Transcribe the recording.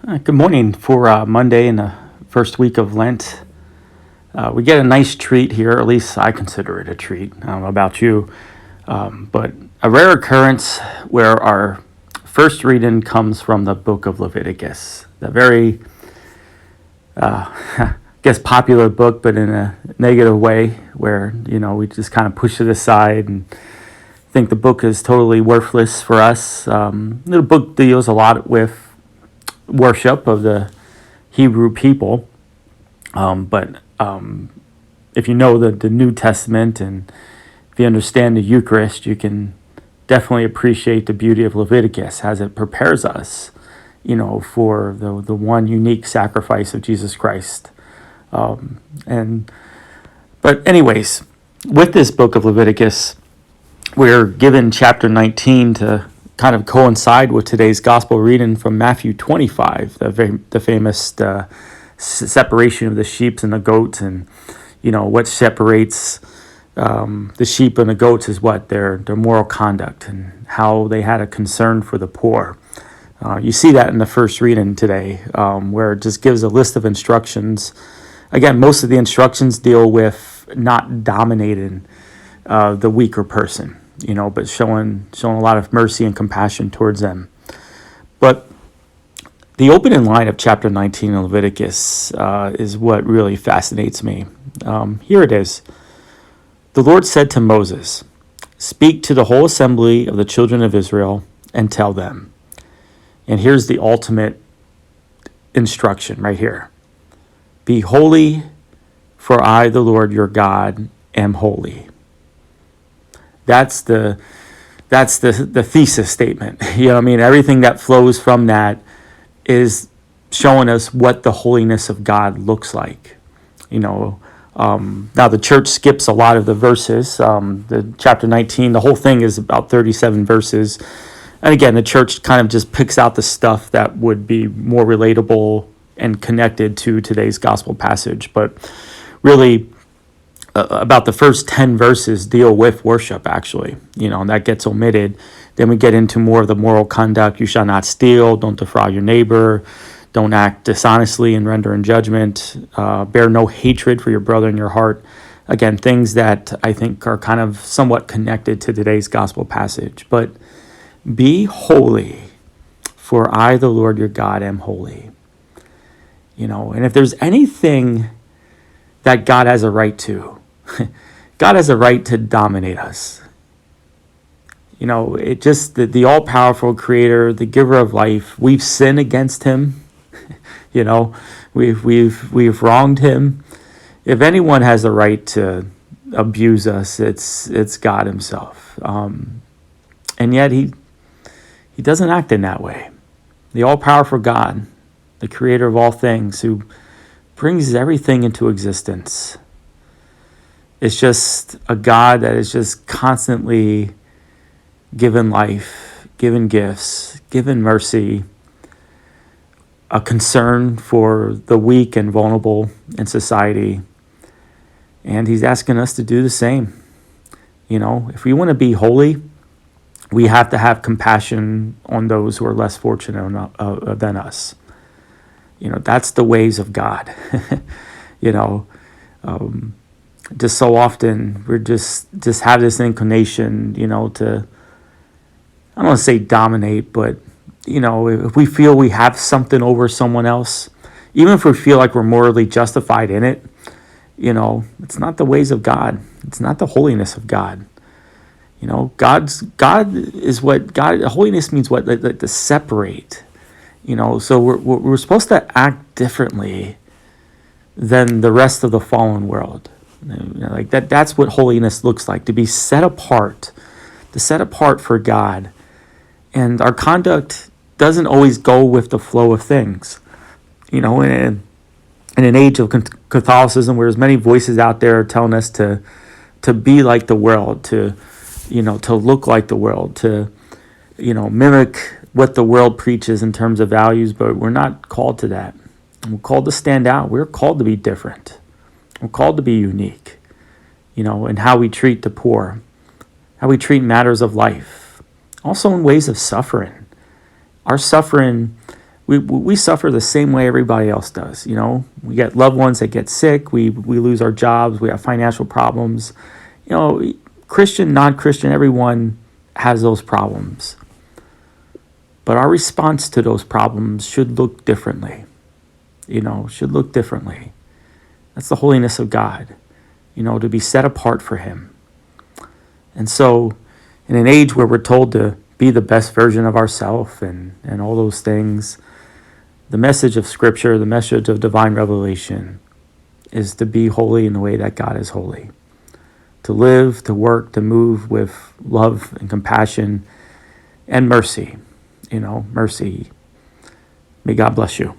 Good morning for Monday in the first week of Lent. We get a nice treat here, at least I consider it a treat. I don't know about you, but a rare occurrence where our first reading comes from the book of Leviticus, the very, I guess, popular book, but in a negative way, where, we just kind of push it aside and think the book is totally worthless for us. The book deals a lot with worship of the Hebrew people. But if you know the New Testament and if you understand the Eucharist, you can definitely appreciate the beauty of Leviticus as it prepares us, for the one unique sacrifice of Jesus Christ. But anyways, with this book of Leviticus, we're given chapter 19 to kind of coincide with today's gospel reading from Matthew 25, the famous separation of the sheep and the goats, and what separates the sheep and the goats is what their moral conduct and how they had a concern for the poor. You see that in the first reading today, where it just gives a list of instructions. Again, most of the instructions deal with not dominating the weaker person, but showing a lot of mercy and compassion towards them. But the opening line of chapter 19 in Leviticus is what really fascinates me. Here it is. The Lord said to Moses, "Speak to the whole assembly of the children of Israel and tell them." And here's the ultimate instruction right here. "Be holy, for I, the Lord your God, am holy." That's the thesis statement. Everything that flows from that is showing us what the holiness of God looks like. Now the church skips a lot of the verses. The chapter 19, the whole thing is about 37 verses. And again, the church kind of just picks out the stuff that would be more relatable and connected to today's gospel passage. But really, about the first 10 verses deal with worship, actually, and that gets omitted. Then we get into more of the moral conduct. You shall not steal, don't defraud your neighbor, don't act dishonestly and render in judgment, bear no hatred for your brother in your heart. Again, things that I think are kind of somewhat connected to today's gospel passage. But be holy, for I, the Lord your God, am holy. And if there's anything that God has a right to, God has a right to dominate us. It just the all-powerful creator, the giver of life, we've sinned against him. We've wronged him. If anyone has a right to abuse us, it's God himself. And yet he doesn't act in that way. The all-powerful God, the creator of all things, who brings everything into existence, it's just a God that is just constantly given life, given gifts, given mercy, a concern for the weak and vulnerable in society. And he's asking us to do the same. If we want to be holy, we have to have compassion on those who are less fortunate than us. That's the ways of God. Just so often we're just have this inclination, to, I don't want to say dominate, but, if we feel we have something over someone else, even if we feel like we're morally justified in it, it's not the ways of God. It's not the holiness of God. God is what God, holiness means what? Like to separate, so we're supposed to act differently than the rest of the fallen world. Like that's what holiness looks like, to be set apart for God. And our conduct doesn't always go with the flow of things. In an age of Catholicism where there's many voices out there telling us to be like the world, to look like the world, to mimic what the world preaches in terms of values, but we're not called to that. We're called to stand out. We're called to be different. We're called to be unique, in how we treat the poor, how we treat matters of life, also in ways of suffering. Our suffering we suffer the same way everybody else does. We get loved ones that get sick. We lose our jobs. We have financial problems. Christian, non-Christian, everyone has those problems. But our response to those problems should look differently. Should look differently. That's the holiness of God, to be set apart for him. And so in an age where we're told to be the best version of ourselves and all those things, the message of Scripture, the message of divine revelation is to be holy in the way that God is holy. To live, to work, to move with love and compassion and mercy. Mercy. May God bless you.